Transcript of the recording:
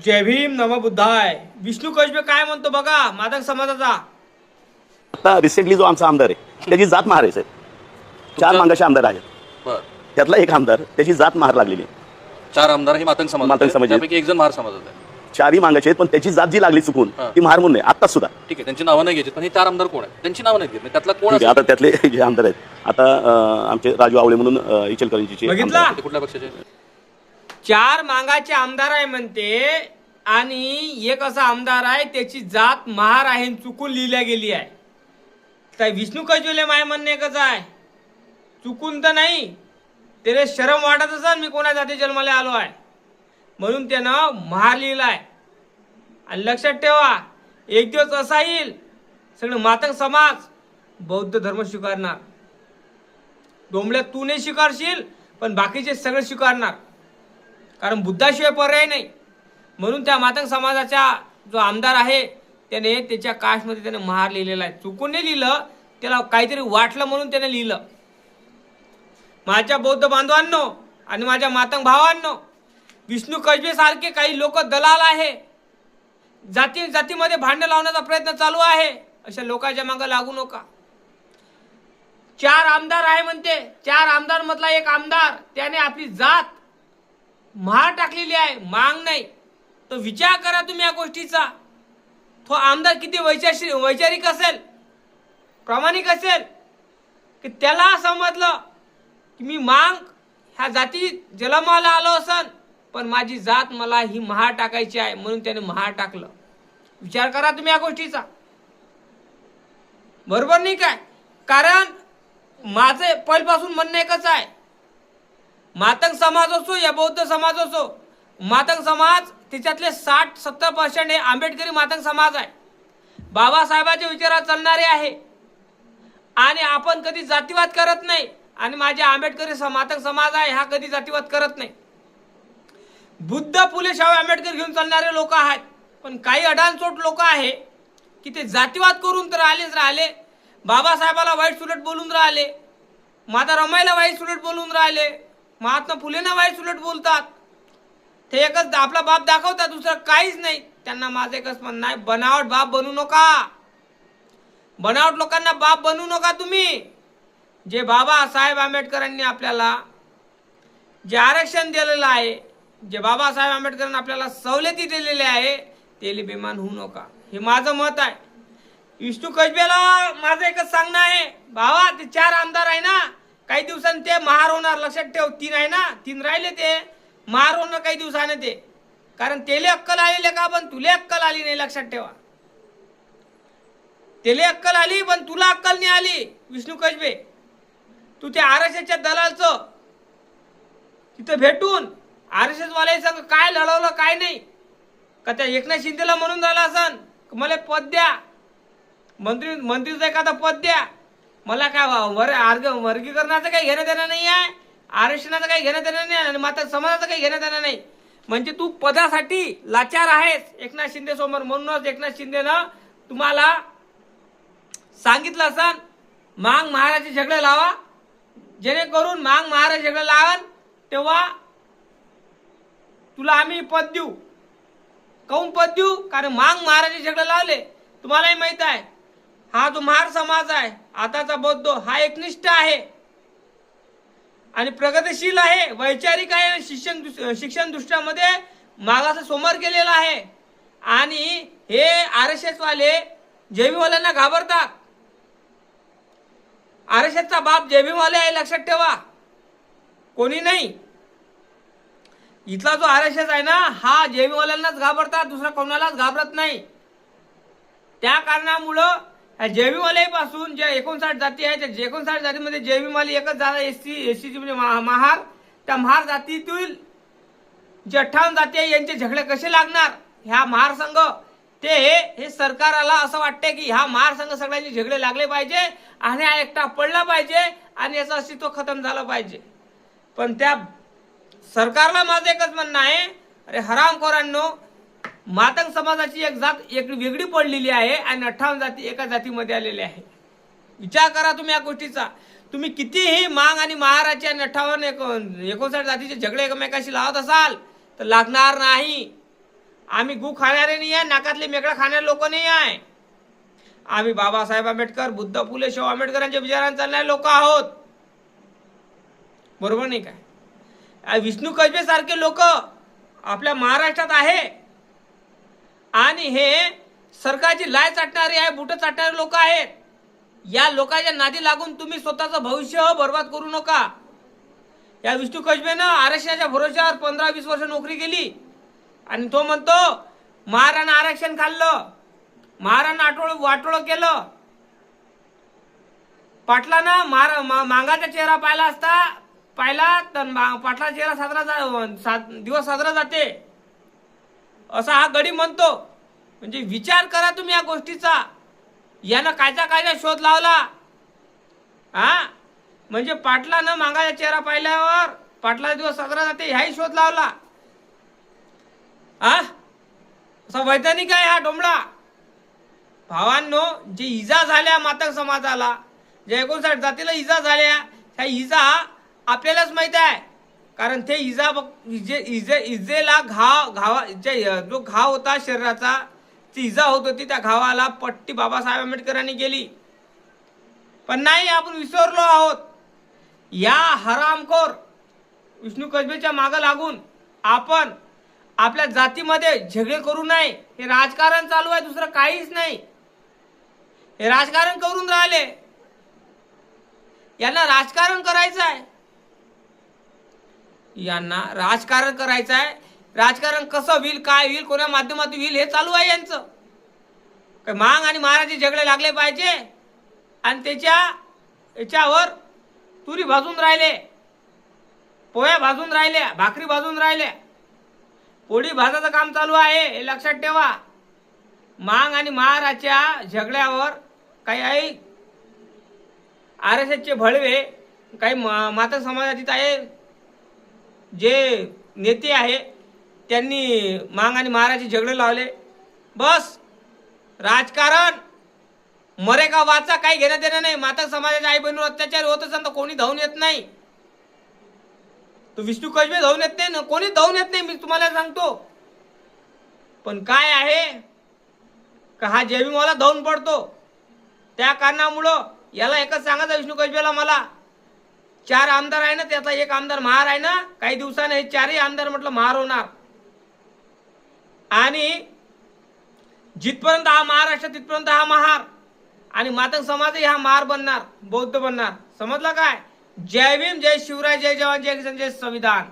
जय भीम नम बुद्धाय. विष्णू कसबे काय म्हणतो बघा मातंग समाजाचा. आता रिसेंटली जो आमचा आमदार आहे त्याची जात महार आहे साहेब. 4 मांगाचे आमदार आहेत. बर त्यातला एक आमदार त्याची जात महार लागलेली आहे. 4 आमदार हे मातंग समाज मातंग समाज आहेत. त्यापैकी एक जण महार समाजाचा आहे. 4ही मांगाचे आहेत पण त्याची जात जी लागली चुकून ती महार म्हणून नाही आता सुद्धा. ठीक आहे, त्यांची नावं नाही घ्यायची, पण हे 4 आमदार कोण आहेत त्यांची नावं नाही घेत. त्यातला कोण ठीक आहे, आता त्यातले जे आमदार आहेत आता आमचे राजू आवळे म्हणून इचलकरंजीचे बघितला? आमदार ते कुठल्या पक्षाचे? 4 मांगाचे आमदार आहे म्हणते आणि एक असा आमदार आहे त्याची जात महार आहे आणि चुकून लिहिल्या गेली आहे. तर विष्णू कसबेले माय म्हणणे एकच आहे, चुकून तर नाही, त्याला शरम वाटत असेल मी कोणा जाती जन्माला आलो आहे म्हणून त्यानं महार लिहिलाय. आणि लक्षात ठेवा एक दिवस असा येईल सगळं मातंग समाज बौद्ध धर्म स्वीकारणार. डोंबल्या तू नाही स्वीकारशील पण बाकीचे सगळे स्वीकारणार, कारण बुद्धाशिवाय पर्याय नाही. म्हणून त्या मातंग समाजाचा जो आमदार आहे त्याने त्याच्या कास्टमध्ये त्याने महार लिहिलेला आहे. चुकून नाही लिहिलं, त्याला काहीतरी वाटलं म्हणून त्याने लिहिलं. माझ्या बौद्ध बांधवांनो आणि माझ्या मातंग भावांनो, विष्णू कसबे सारखे काही लोक दलाल आहे, जातीमध्ये भांडण लावण्याचा प्रयत्न चालू आहे, अशा लोकांच्या मागे लागू नका. 4 आमदार आहे म्हणते, 4 आमदार मधला एक आमदार त्याने आपली जात महार टाकलेली आहे, मांग नाही. तो विचार करा तुम्ही या गोष्टीचा. तो आमदार किती वैचारिक असेल, प्रामाणिक असेल की त्याला समजलं की मी मांग ह्या जाती जन्माला आलो असन पण माझी जात मला ही महार टाकायची आहे म्हणून त्याने महार टाकलं. विचार करा तुम्ही या गोष्टीचा. बरोबर नाही काय? कारण माझे पहिल्यापासून म्हणणं एकच आहे, मातंग समाज असो या बौद्ध समाज असो, मातंग समाज त्याच्यातले 60-70% हे आंबेडकरी मातंग समाज आहे, बाबासाहेबांच्या विचारात चालणारे आहे. आणि आपण कधी जातीवाद करत नाही आणि माझे आंबेडकरी मातंग समाज आहे हा कधी जातीवाद करत नाही. बुद्ध फुले शाहू आंबेडकर घेऊन चालणारे लोक आहेत, पण काही अडाणचोट लोक आहे की ते जातीवाद करून तर राहिले, बाबासाहेबाला वाईट सुलट बोलून राहिले, माता रमाईला वाईट सुलट बोलून राहिले, महात्मा फुलेंना वाईट सुलट बोलतात. ते एकच आपला बाप दाखवतात, दुसरं काहीच नाही. त्यांना माझं एकच म्हणणं आहे, बनावट बाप बनू नका, बनावट लोकांना बाप बनू नका तुम्ही. जे बाबासाहेब आंबेडकरांनी आपल्याला जे आरक्षण दिलेलं आहे, जे बाबासाहेब आंबेडकरांनी आपल्याला सवलती दिलेल्या आहे त्याला बेमान होऊ नका, हे माझं मत आहे. विष्णू कसबेला माझं एकच सांगणं आहे, भावा ते 4 आमदार आहे ना, काही दिवसांनी ते महार होणार. लक्षात ठेव, 3 आहे ना, 3 राहिले ते महार होणार काही दिवसाने ते. कारण तेले अक्कल आलेले का, पण तुला अक्कल आली नाही. लक्षात ठेवा, तेले अक्कल आली पण तुला अक्कल नाही आली. विष्णू कसबे, तू त्या आरएसएसच्या दलालचं तिथं भेटून आरएसएस वाले संग काय लढवलं काय नाही का, त्या एकनाथ शिंदेला म्हणून झालं असन मला पद द्या, मंत्रीचं एखादं पद द्या. मला काय वर्गीकरणाचं काही घेणं देणं नाही आहे, आरक्षणाचं काही घेणं देणं नाही आणि माता समाजाचं काही घेणं देणं नाही. म्हणजे तू पदासाठी लाचार आहेस एकनाथ शिंदे समोर. म्हणूनच एकनाथ शिंदेनं तुम्हाला सांगितलं असन मांग महाराज झगडे लावा, जेणेकरून मांग महाराज झगडे लावाल तेव्हा तुला आम्ही पद देऊ. काऊन पद देऊ? कारण मांग महाराज झगडे लावले. तुम्हालाही माहित आहे, हा जो महार समाज आहे आताचा बौद्ध हा एकनिष्ठ आहे आणि प्रगतिशील आहे, वैचारिक आहे, शिक्षण दृष्ट्यामध्ये मागास समोर गेलेला आहे. आणि हे आरएसएस वाले जेबीवाल्यांना घाबरतात. आरएसएसचा बाप जेबीवाले आहे, लक्षात ठेवा, कोणी नाही. इथला जो आरएसएस आहे ना हा जेबीवाल्यांनाच घाबरतात, दुसरा कोणालाच घाबरत नाही. त्या कारणामुळं जेबीवाले पासून ज्या 59 जाती आहेत, त्या 59 जातीमध्ये जेबीवाले एकच जागा एससीची म्हणजे महार. त्या महार जातीतील जे 58 जाती आहे यांचे झगडे कसे लागणार ह्या महार संघ ते हे सरकारला असं वाटते की ह्या महार संघ सगळ्यांचे झगडे लागले पाहिजे आणि हा एकटा पडला पाहिजे आणि याचं अस्तित्व खतम झालं पाहिजे. पण त्या सरकारला माझं एकच म्हणणं आहे, अरे हरामखोरांनो, मातंग समाजाची एक जात एक वेगळी पडलेली आहे आणि 58 जाती एका जातीमध्ये आलेल्या आहे. विचार करा तुम्ही या गोष्टीचा. तुम्ही कितीही मांग आणि महाराची आणि 58-59 जातीचे झगडे एकमेकाशी लावत असाल तर लागणार नाही. आम्ही गु खाणारे नाही आहे, नाकातले मेकळा खाणारे लोक नाही आहे. आम्ही बाबासाहेब आंबेडकर, बुद्ध फुले, शाहू आंबेडकरांच्या विचारांना चालणारे लोक आहोत. बरोबर नाही काय? विष्णू कसबे सारखे लोक आपल्या महाराष्ट्रात आहे आणि हे सरकारची लाय चाटणारे आहे, बुट चाटणारे लोक आहेत. या लोकांच्या नादी लागून तुम्ही स्वतःचं भविष्य बर्बाद करू नका. या विष्णू कसबेनं आरक्षणाच्या भरोश्यावर 15-20 वर्ष नोकरी केली आणि तो म्हणतो महाराणा आरक्षण खाल्लं, महाराणा वाटोळं केलं. पाटलानं मांगाचा चेहरा पाहिला तर पाटला चेहरा दिवस साजरा जाते असा हा गडी म्हणतो. म्हणजे विचार करा तुम्ही या गोष्टीचा. यानं कायचा शोध लावला. हा म्हणजे पाटलानं मांगाचा चेहरा पाहिल्यावर पाटला दिवस साजरा जाते ह्याही शोध लावला. हा असा वैज्ञानिक आहे हा डोंबळा. भावांनो, जे इजा झाल्या मातंग समाजाला, जे 59 जातीला इजा झाल्या, ह्या इजा आपल्यालाच माहित आहे. कारण ते इजेला जो घाव होता शरीराचा, ती इजा होत होती, त्या घावाला पट्टी बाबासाहेब आंबेडकरांनी केली. पण नाही, आपण विसरलो आहोत. या हरामखोर विष्णू कसबेच्या मागं लागून आपण आपल्या जातीमध्ये झगडे करू नये. हे राजकारण चालू आहे, दुसरं काहीच नाही. हे राजकारण करून राहिले. यांना राजकारण करायचं आहे. यांना राजकारण करायचं आहे. राजकारण कसं होईल, काय होईल, कोणत्या माध्यमातून होईल, हे चालू आहे यांचं. मांग आणि महाराज झगडे लागले पाहिजे आणि याच्यावर तुरी भाजून राहिले, पोळ्या भाजून राहिल्या, भाकरी भाजून राहिल्या, पोळी भाजाचं काम चालू आहे. हे लक्षात ठेवा. मांग आणि महाराजच्या झगड्यावर काही आहे RSSचे भळवे, काही मातंग समाजातील आहे जे नेते आहे, त्यांनी मांग आणि महाराजचे झगडे लावले. बस राजकारण मरे का वाचा काही घेणं देणं नाही. मातंग समाजाच्या आई बहिणीवर अत्याचार होत असेल तर कोणी धावून येत नाही. तो विष्णू कसबे धावून येत नाही ना, कोणी धावून येत नाही, मी तुम्हाला सांगतो. पण काय आहे का हा जयभीमवाला धावून पडतो. त्या कारणामुळं याला एकच सांगायचं विष्णू कसबेला, मला 4 आमदार आहे ना, त्याचा एक आमदार महार आहे ना, काही दिवसाने हे 4ही आमदार म्हटलं महार होणार. आणि जिथपर्यंत हा महाराष्ट्र तिथपर्यंत हा महार आणि मातंग समाजही हा महार बनणार, बौद्ध बनणार. समजलं काय? जय भीम, जय शिवराय, जय जवान, जय किसान, जय संविधान.